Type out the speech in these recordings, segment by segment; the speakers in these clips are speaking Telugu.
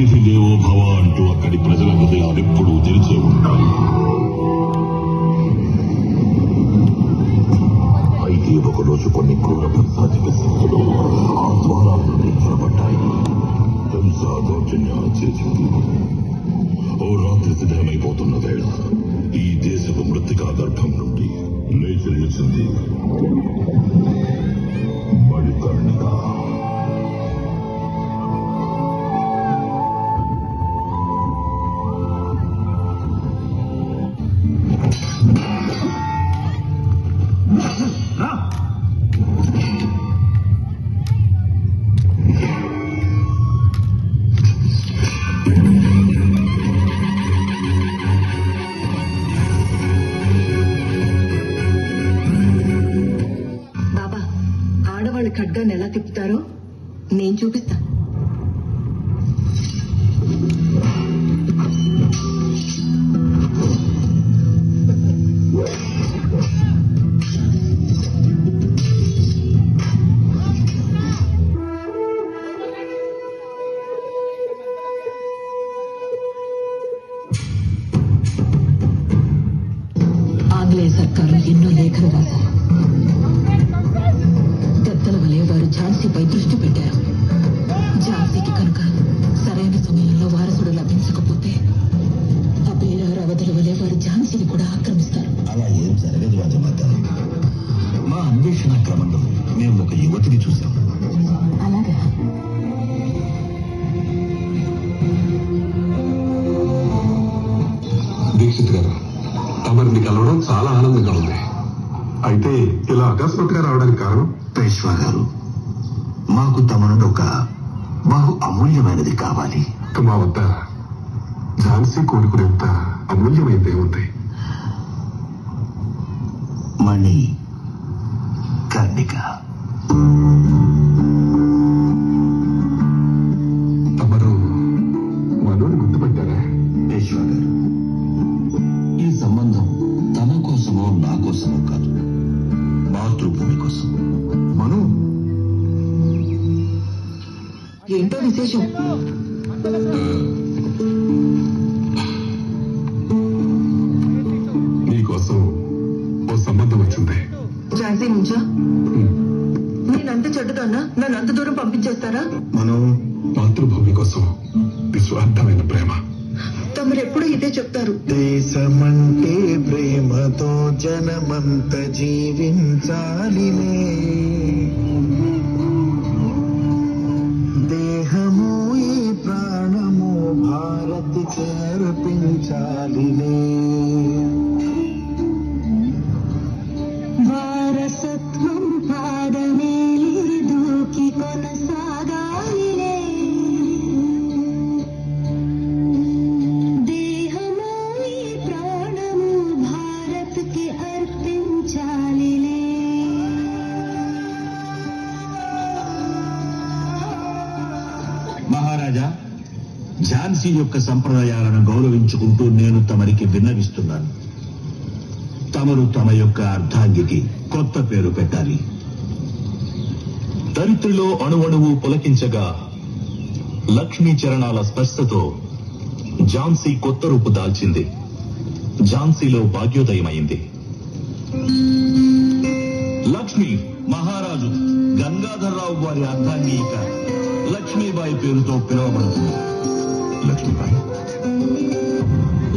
అతిథి దేవో భవ అంటూ అక్కడి ప్రజల హృదయాలు ఎప్పుడూ తెరిచే ఉంటాయి. అయితే ఒకరోజు కొన్ని క్రూర పైశాచిక శక్తులు ఆ ద్వారాల నుండి చొరబడ్డాయి. హింస దౌర్జన్యాలు చేసింది. ఓ రాత్రి సిద్ధమైపోతున్న వేళ ఈ దేశపు మృతికా గర్భం నుండి లేచి నిలిచింది మణికర్ణిక. ఖడ్గాన్ని ఎలా తిప్పుతారో నేను చూపిస్తా. ఆంగ్లేయ సర్కారు ఎన్నో లేఖలు రాశారు. ఝాన్సీపై దృష్టి పెట్టారు. ఝాన్సీకి కనుక సరైన సమయంలో వారసుడు లభించకపోతే ఆ బేరారవధుల వలె వారు ఝాన్సీని కూడా ఆక్రమిస్తారు. అలా ఏం జరగదు రాజమాత. మా అన్వేషణ క్రమంలో మేము ఒక యువతిని చూశాం. అలాగా? దీక్షిత్ గారు, తమరిని కలవడం చాలా ఆనందంగా ఉంది. అయితే ఇలా అకస్మాత్తుగా రావడానికి కారణం? పేష్వా గారు, మాకు తమ నుండి ఒక బహు అమూల్యమైనది కావాలి. మా వద్ద ఝాన్సీ కోరుకునేంత అమూల్యమైనదే ఉంది. మణి కర్ణిక. తమరు మనోని గుర్తుపట్టారా? పేష్వా గారు, ఈ సంబంధం తమ కోసమో నా కోసమో కాదు, మాతృభూమి కోసం. మనో ఏంటో విశేషం? నీకోసం ఓ సంబంధం వచ్చింది. ఝాన్సీ నుంచా? నేనంత చెడ్డదాన్నా? నన్ను అంత దూరం పంపించేస్తారా? మనం మాతృభూమి కోసం నిస్వార్థమైన ప్రేమ. తమరెప్పుడు ఇదే చెప్తారు. దేశమంటే ప్రేమతో జనమంత జీవించాలినే. దేహము ఈ ప్రాణము భారతి చేర్పించాలినే. వారసత్వం పాదమేలి దూకి కొనసాగాలిలే. దేహము ఈ ప్రాణము భారత్కి అర్పించాలిలే. మహారాజా, ఝాన్సీ యొక్క సంప్రదాయాలను గౌరవించుకుంటూ నేను తమరికి విన్నవిస్తున్నాను. తమరు తమ యొక్క అర్ధాంగికి కొత్త పేరు పెట్టాలి. ధరిత్రిలో అణువణువు పులకించగా లక్ష్మీ చరణాల స్పర్శతో ఝాన్సీ కొత్త రూపు దాల్చింది. ఝాన్సీలో భాగ్యోదయమైంది. లక్ష్మి మహారాజు గంగాధర్రావు వారి అర్ధాంగి ఇక లక్ష్మీబాయి పేరుతో పిలువబడుతుంది. లక్ష్మీబాయి.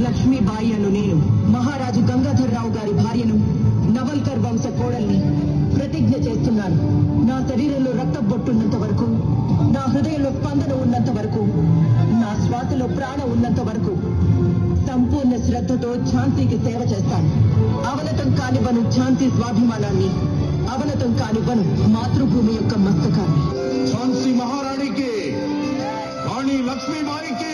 లక్ష్మీబాయి అను నేను మహారాజు గంగాధర్రావు గారి భార్యను, నవల్కర్ వంశ కోడల్ని ప్రతిజ్ఞ చేస్తున్నాను. నా శరీరంలో రక్త బొట్టున్నంత వరకు, నా హృదయంలో స్పందన ఉన్నంత వరకు, నా శ్వాసలో ప్రాణం ఉన్నంత వరకు సంపూర్ణ శ్రద్ధతో ఝాన్సీకి సేవ చేస్తాను. అవనతం కానివ్వను ఝాన్సీ స్వాభిమానాన్ని, అవనతం కానివ్వను మాతృభూమి యొక్క మస్తకాన్ని. ఝాన్సీ మహారాణికి, రాణి లక్ష్మీబాయికి.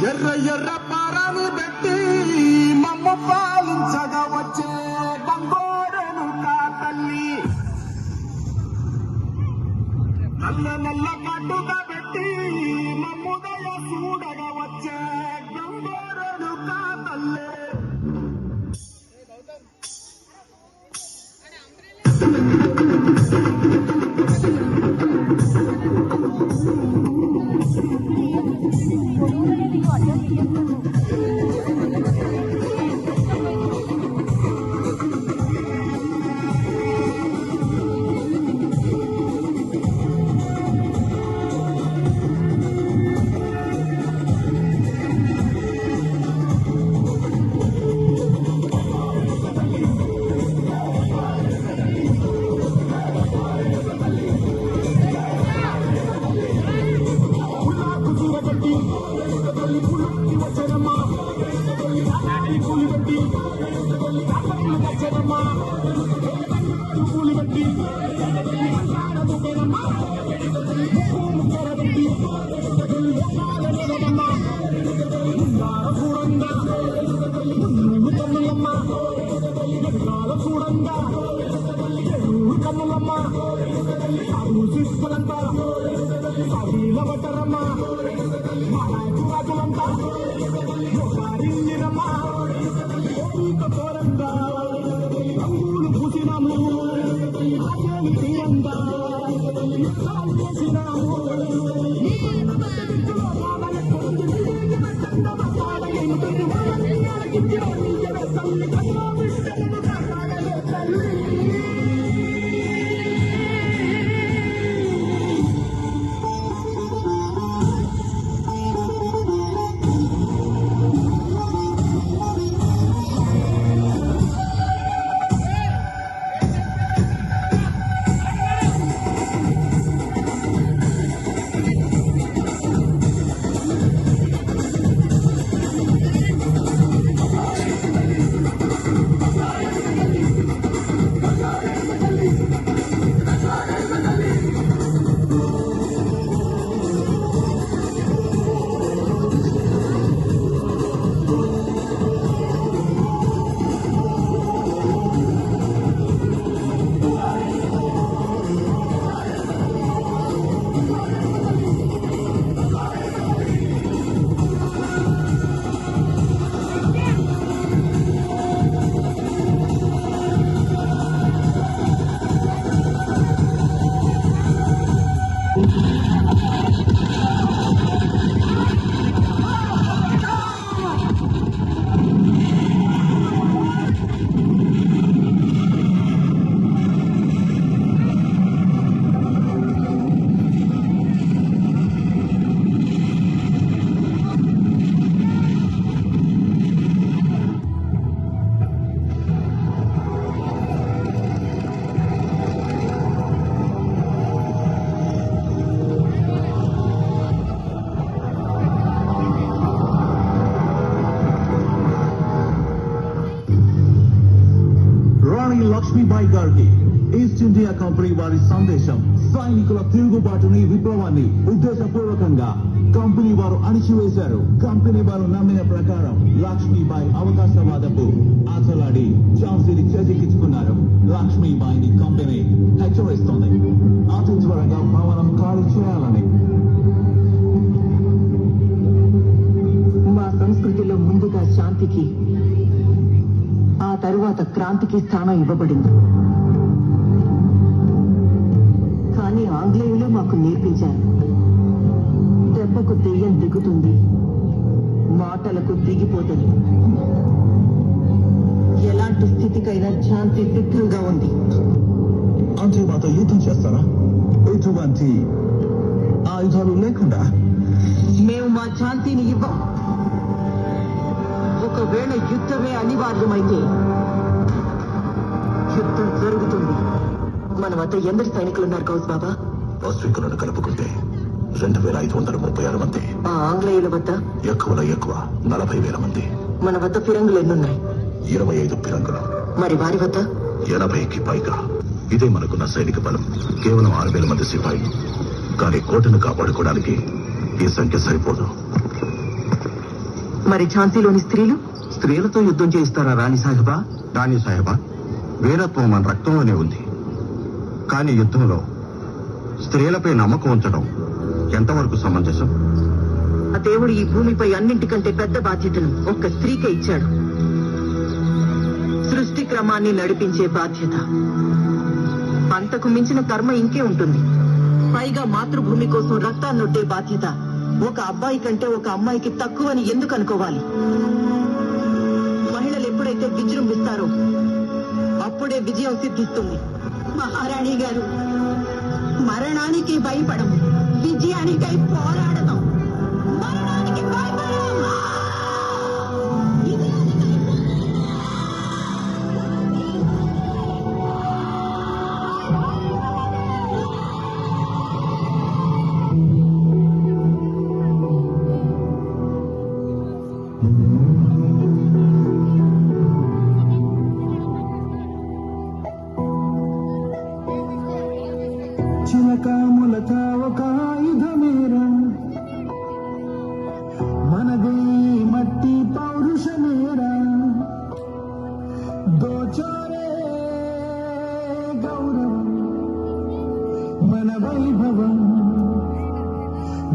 ఎర్ర ఎర్ర పారాని పెట్టి మమ్మ పాలించగా వచ్చే బంగోరెను కా తల్లి, నల్ల నల్ల కట్టుగా పెట్టి మమ్ముదయ చూడగా వచ్చే బంగోరెను కా తల్లి. శిష్యులంతా సాగిలవటరమ్మా మహారాజులంతా మోసారిందిరమ్మా కోరంగా రంగులు పూసినాము ఆచరణ తీరంగా చేసినాము లక్ష్మీబాయి గారికి ఈస్ట్ ఇండియా కంపెనీ వారి సందేశం. సైనికుల తిరుగుబాటుని విప్లవాన్ని ఉద్దేశపూర్వకంగా కంపెనీ వారు అణిచివేశారు. కంపెనీ వారు నమ్మిన ప్రకారం లక్ష్మీబాయి అవకాశవాదపు ఆచలాడి ఝాన్సీని చేజిక్కించుకున్నారు. లక్ష్మీబాయిని కంపెనీ హెచ్చరిస్తోంది అతి త్వరగా భవనం ఖాళీ చేయాలని. మా సంస్కృతిలో ముందుగా శాంతికి, ఆ తరువాత క్రాంతికి స్థానం ఇవ్వబడింది. కానీ ఆంగ్లేయులు మాకు నేర్పించారు, దెబ్బకు దెయ్యం దిగుతుంది, మాటలకు దిగిపోతుంది. ఎలాంటి స్థితికైనా శాంతి సిద్ధంగా ఉంది. అంటే మాతో యుద్ధం చేస్తారా? ఎటువంటి ఆయుధాలు లేకుండా? మేము మా శాంతిని ఇవ్వం. ఒకవేళ యుద్ధమే అనివార్యమైతే యుద్ధం జరుగుతుంది. మన వద్ద ఎందరు సైనికులున్నారు గౌస్ బాబా? ఆస్ట్రికులను కలుపుకుంటే 2536 మంది. ఆ ఆంగ్లేయుల వద్ద ఎక్కువలో ఎక్కువ 40,000 మంది. మన వద్ద ఫిరంగులు ఎన్నున్నాయి? 25 ఫిరంగులు. మరి వారి వద్ద 80కి పైగా. ఇదే మనకున్న సైనిక బలం. కేవలం 6,000 మంది సిపాయిలు. కానీ కోటను కాపాడుకోవడానికి ఈ సంఖ్య సరిపోదు. మరి ఝాన్సీలోని స్త్రీలు? స్త్రీలతో యుద్ధం చేయిస్తారా రాణి సాహెబా? రాణి సాహెబా, వీరత్వం మన రక్తంలోనే ఉంది. కానీ యుద్ధంలో స్త్రీలపై నమ్మకం ఉంచడం ఎంతవరకు సమంజసం? ఆ దేవుడు ఈ భూమిపై అన్నింటికంటే పెద్ద బాధ్యతను ఒక్క స్త్రీకే ఇచ్చాడు. సృష్టి క్రమాన్ని నడిపించే బాధ్యత. అంతకు మించిన కర్మ ఇంకే ఉంటుంది. పైగా మాతృభూమి కోసం రక్తాన్నొట్టే బాధ్యత ఒక అబ్బాయి కంటే ఒక అమ్మాయికి తక్కువని ఎందుకు అనుకోవాలి? మహిళలు ఎప్పుడైతే విజృంభిస్తారో అప్పుడే విజయం సిద్ధిస్తుంది. మహారాణి గారు, మరణానికి భయపడము, విజయానికై పోరాడదాం. మరణానికి భయపడము. చిలక ములక ఒక ఆయుధమేరా, మనదే మట్టి పౌరుషమేరా, దోచారే గౌరవం మన వైభవం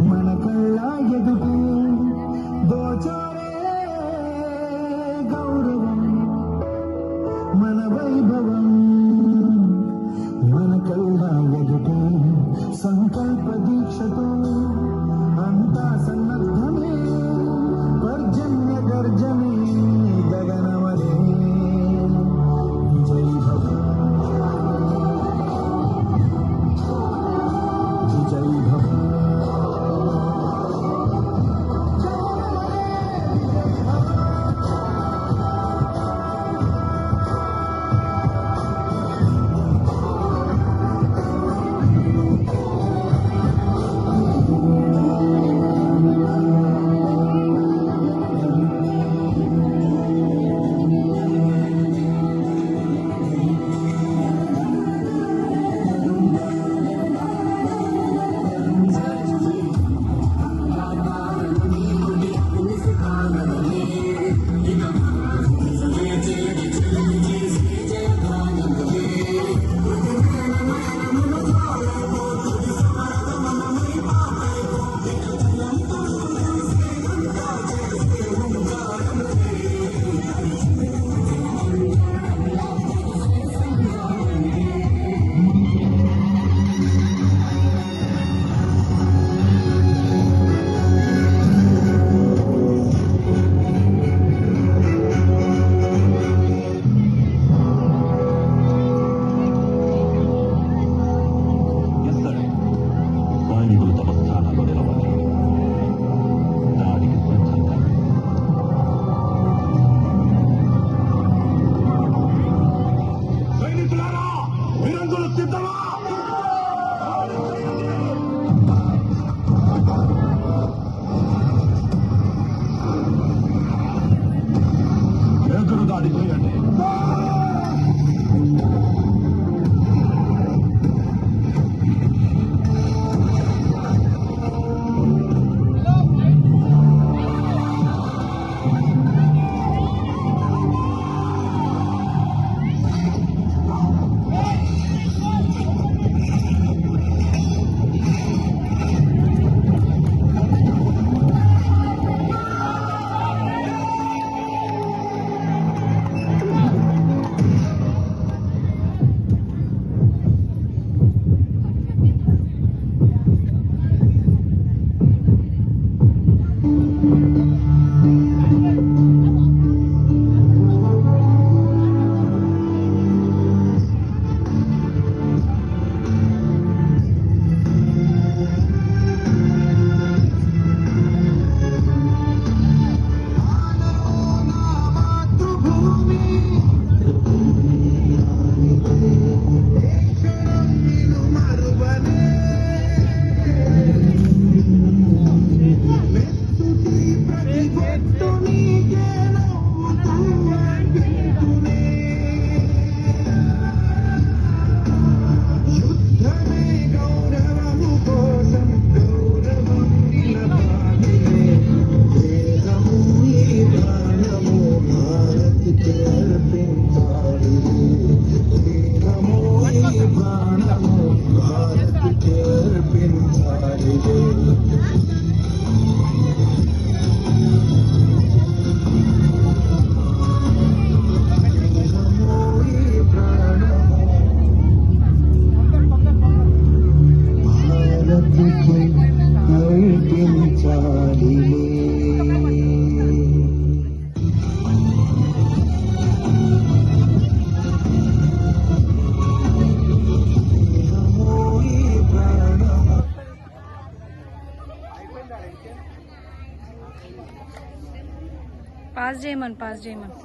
మన కళ్ళ ఎదుటే దోచారే గౌరవం మన వైభవం మన కళ్ళ ఎదుటే సంకల్ప దీక్షతో అంతా సన్నద్ధమే పర్జన్య గర్జమే గగనమనే విజయీ భవ విజయీ భవ సైనికులు తమ స్థానాల్లో నిలవాలి. దాడికి సిద్ధంగా. సైనికులారా వీరంగులు సిద్ధమా? ఎదురు దాడి చేయండి. పాస్ చేయమని